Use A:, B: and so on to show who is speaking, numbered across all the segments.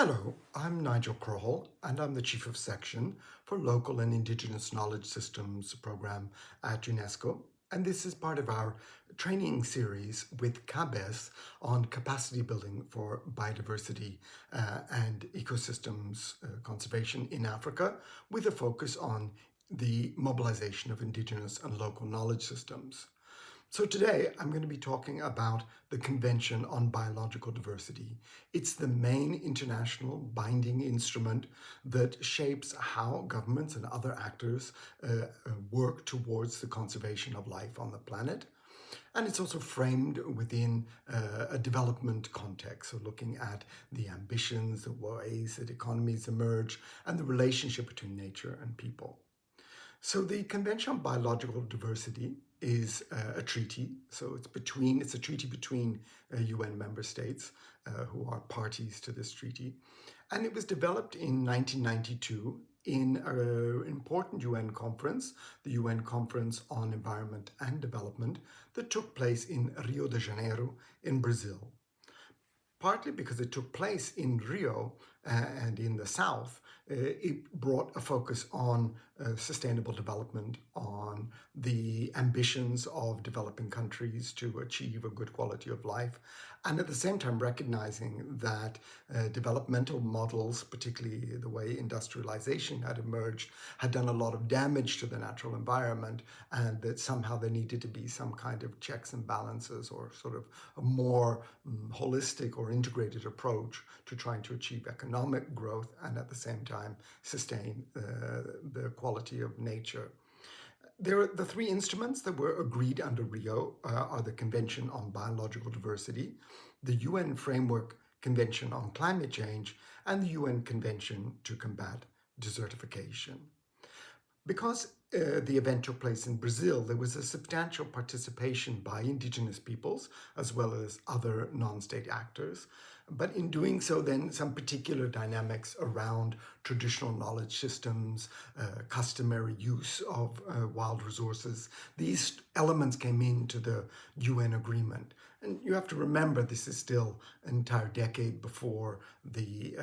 A: Hello, I'm Nigel Kroll, and I'm the Chief of Section for Local and Indigenous Knowledge Systems program at UNESCO. And this is part of our training series with CABES on capacity building for biodiversity and ecosystems conservation in Africa, with a focus on the mobilization of Indigenous and local knowledge systems. So today I'm going to be talking about the Convention on Biological Diversity. It's the main international binding instrument that shapes how governments and other actors work towards the conservation of life on the planet. And it's also framed within a development context, so looking at the ambitions, the ways that economies emerge, and the relationship between nature and people. So the Convention on Biological Diversity is a treaty. So it's a treaty between UN member states who are parties to this treaty. And it was developed in 1992 in an important UN conference, the UN Conference on Environment and Development, that took place in Rio de Janeiro in Brazil. Partly because it took place in Rio and in the south, it brought a focus on sustainable development, on the ambitions of developing countries to achieve a good quality of life, and at the same time recognizing that developmental models, particularly the way industrialization had emerged, had done a lot of damage to the natural environment, and that somehow there needed to be some kind of checks and balances or sort of a more holistic or integrated approach to trying to achieve economic growth and at the same time sustain the quality of nature. The three instruments that were agreed under Rio are the Convention on Biological Diversity, the UN Framework Convention on Climate Change, and the UN Convention to Combat Desertification. Because the event took place in Brazil, there was a substantial participation by indigenous peoples as well as other non-state actors. But in doing so, then some particular dynamics around traditional knowledge systems, customary use of wild resources, these elements came into the UN agreement. And you have to remember this is still an entire decade before the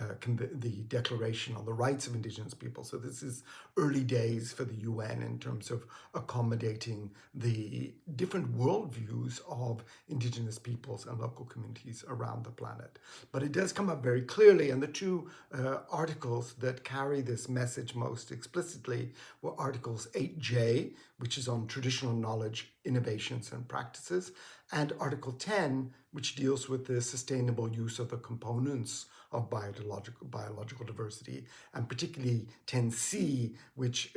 A: Declaration on the Rights of Indigenous People. So this is early days for the UN in terms of accommodating the different worldviews of Indigenous peoples and local communities around the planet. But it does come up very clearly, and the two articles that carry this message most explicitly were Articles 8J, which is on traditional knowledge, innovations, and practices, and Article 10, which deals with the sustainable use of the components of biological diversity, and particularly 10C, which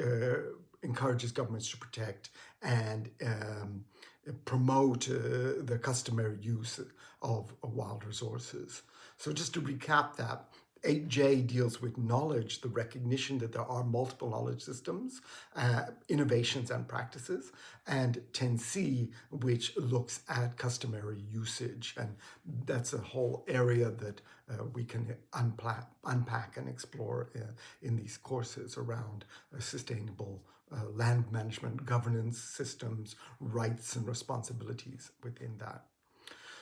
A: encourages governments to protect and promote the customary use of wild resources. So just to recap that, 8J deals with knowledge, the recognition that there are multiple knowledge systems, innovations and practices, and 10C, which looks at customary usage. And that's a whole area that we can unpack and explore in these courses around sustainable land management, governance systems, rights and responsibilities within that.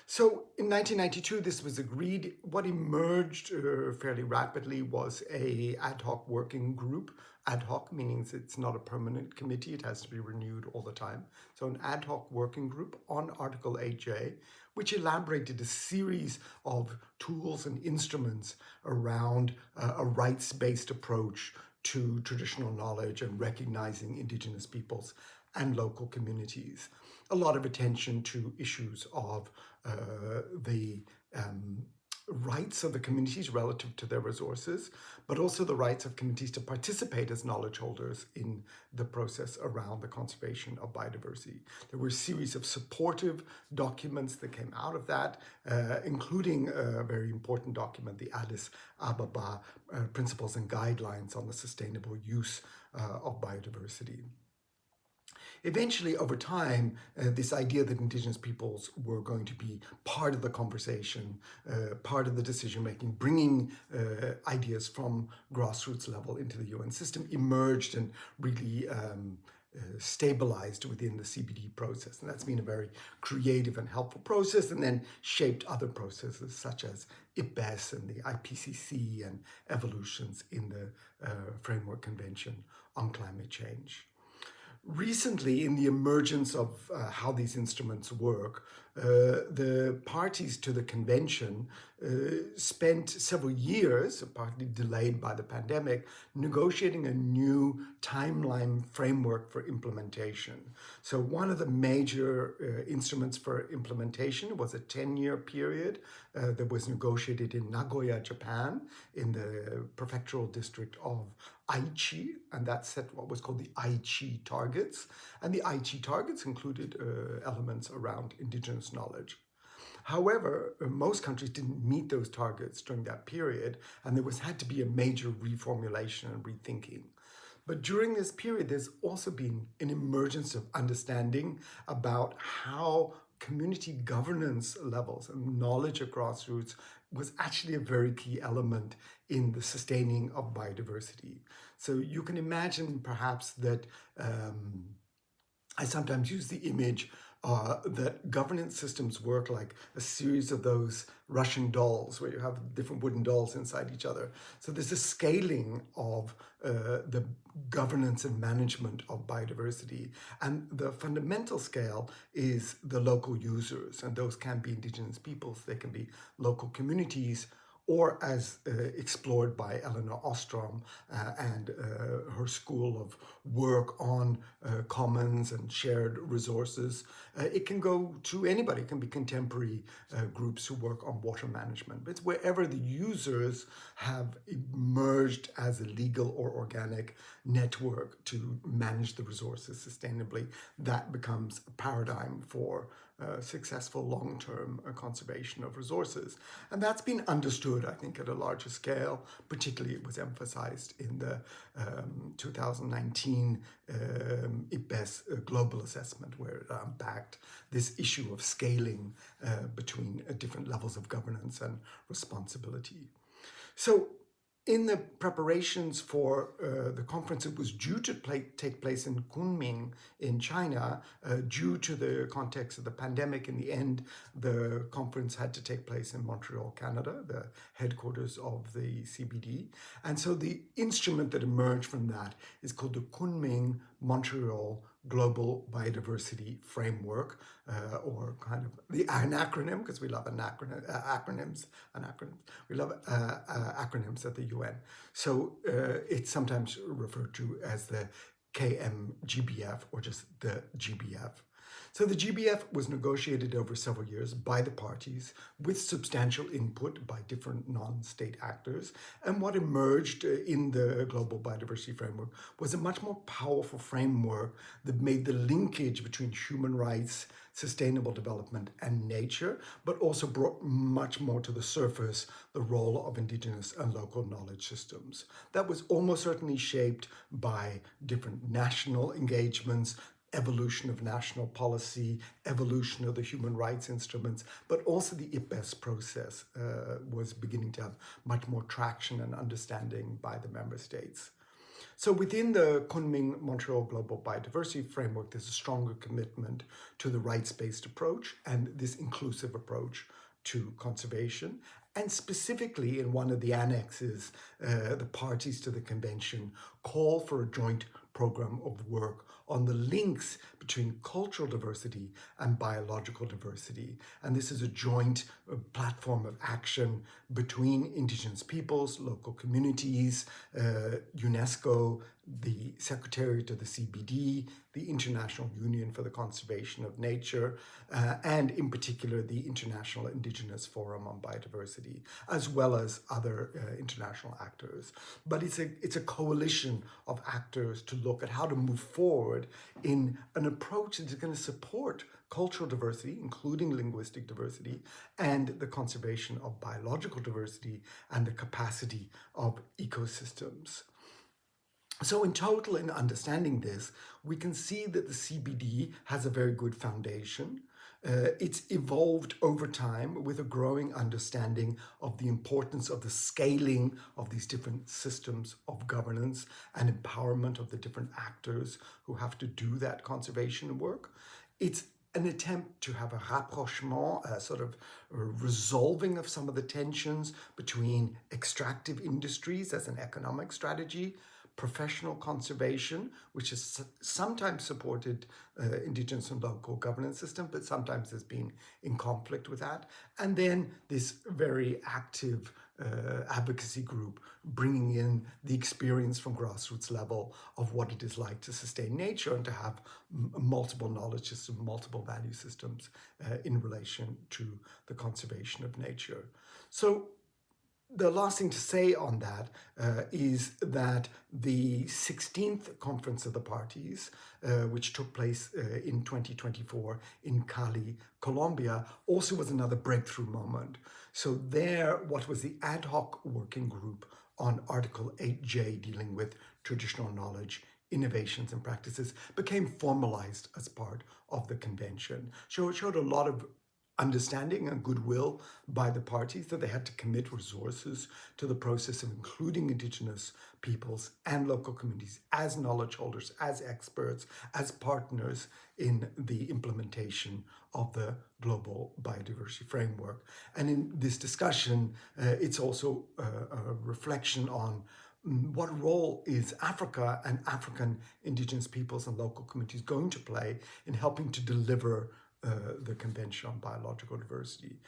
A: So in 1992, this was agreed. What emerged fairly rapidly was a ad hoc working group. Ad hoc meaning it's not a permanent committee, it has to be renewed all the time. So an ad hoc working group on Article 8J, which elaborated a series of tools and instruments around a rights-based approach to traditional knowledge and recognizing indigenous peoples and local communities. A lot of attention to issues of the rights of the communities relative to their resources, but also the rights of communities to participate as knowledge holders in the process around the conservation of biodiversity. There were a series of supportive documents that came out of that, including a very important document, the Addis Ababa Principles and Guidelines on the Sustainable Use of Biodiversity. Eventually, over time, this idea that indigenous peoples were going to be part of the conversation, part of the decision-making, bringing ideas from grassroots level into the UN system emerged and really stabilized within the CBD process. And that's been a very creative and helpful process, and then shaped other processes such as IPBES and the IPCC and evolutions in the Framework Convention on Climate Change. Recently, in the emergence of how these instruments work, the parties to the convention spent several years, partly delayed by the pandemic, negotiating a new timeline framework for implementation. So one of the major instruments for implementation was a 10-year period that was negotiated in Nagoya, Japan, in the prefectural district of Aichi, and that set what was called the Aichi targets. And the Aichi targets included elements around indigenous knowledge. However, most countries didn't meet those targets during that period, and there had to be a major reformulation and rethinking. But during this period, there's also been an emergence of understanding about how community governance levels and knowledge of grassroots was actually a very key element in the sustaining of biodiversity. So you can imagine perhaps that I sometimes use the image that governance systems work like a series of those Russian dolls where you have different wooden dolls inside each other. So there's a scaling of the governance and management of biodiversity. And the fundamental scale is the local users. And those can be indigenous peoples, they can be local communities, or as explored by Eleanor Ostrom and her school of work on commons and shared resources. It can go to anybody. It can be contemporary groups who work on water management. But it's wherever the users have emerged as a legal or organic network to manage the resources sustainably, that becomes a paradigm for successful long-term conservation of resources. And that's been understood, I think, at a larger scale. Particularly it was emphasized in the 2019 IPBES global assessment, where it unpacked this issue of scaling between different levels of governance and responsibility. So in the preparations for the conference, it was due to take place in Kunming in China. Due to the context of the pandemic, in the end, the conference had to take place in Montreal, Canada, the headquarters of the CBD. And so the instrument that emerged from that is called the Kunming Montreal Global Biodiversity Framework, or kind of an acronym, because we love acronyms. We love acronyms at the UN. So it's sometimes referred to as the KMGBF, or just the GBF. So the GBF was negotiated over several years by the parties with substantial input by different non-state actors. And what emerged in the Global Biodiversity Framework was a much more powerful framework that made the linkage between human rights, sustainable development, and nature, but also brought much more to the surface the role of indigenous and local knowledge systems. That was almost certainly shaped by different national engagements, evolution of national policy, evolution of the human rights instruments, but also the IPBES process was beginning to have much more traction and understanding by the member states. So within the Kunming Montreal Global Biodiversity Framework, there's a stronger commitment to the rights-based approach and this inclusive approach to conservation. And specifically in one of the annexes, the parties to the convention call for a joint program of work on the links between cultural diversity and biological diversity. And this is a joint platform of action between indigenous peoples, local communities, UNESCO, the Secretariat of the CBD, the International Union for the Conservation of Nature, and in particular the International Indigenous Forum on Biodiversity, as well as other international actors. But it's a coalition of actors to look at how to move forward in an approach that is going to support cultural diversity, including linguistic diversity, and the conservation of biological diversity and the capacity of ecosystems. So in total, in understanding this, we can see that the CBD has a very good foundation. It's evolved over time with a growing understanding of the importance of the scaling of these different systems of governance and empowerment of the different actors who have to do that conservation work. It's an attempt to have a rapprochement, a sort of a resolving of some of the tensions between extractive industries as an economic strategy, professional conservation, which has sometimes supported Indigenous and local governance system, but sometimes has been in conflict with that. And then this very active advocacy group bringing in the experience from grassroots level of what it is like to sustain nature and to have multiple knowledge systems, multiple value systems in relation to the conservation of nature. So the last thing to say on that is that the 16th Conference of the Parties, which took place in 2024 in Cali, Colombia, also was another breakthrough moment. So there, what was the ad hoc working group on Article 8J dealing with traditional knowledge, innovations and practices became formalized as part of the convention. So it showed a lot of understanding and goodwill by the parties that they had to commit resources to the process of including Indigenous peoples and local communities as knowledge holders, as experts, as partners in the implementation of the global biodiversity framework. And in this discussion, it's also a reflection on what role is Africa and African Indigenous peoples and local communities going to play in helping to deliver the Convention on Biological Diversity.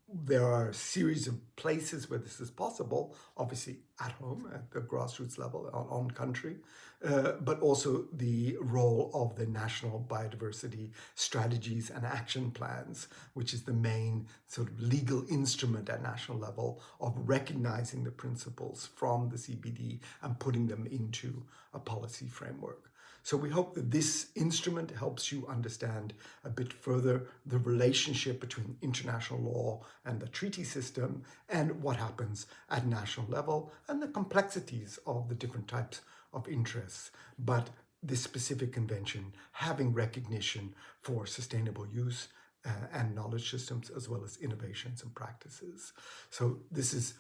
A: There are a series of places where this is possible, obviously at home, at the grassroots level, on country, but also the role of the national biodiversity strategies and action plans, which is the main sort of legal instrument at national level of recognizing the principles from the CBD and putting them into a policy framework. So we hope that this instrument helps you understand a bit further the relationship between international law and the treaty system and what happens at national level and the complexities of the different types of interests. But this specific convention having recognition for sustainable use and knowledge systems, as well as innovations and practices. So this is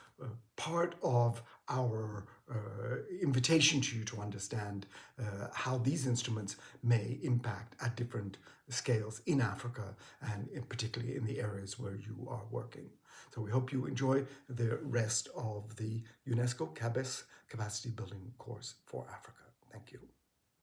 A: part of our invitation to you to understand how these instruments may impact at different scales in Africa and particularly in the areas where you are working. So we hope you enjoy the rest of the UNESCO-CABES Capacity Building course for Africa. Thank you.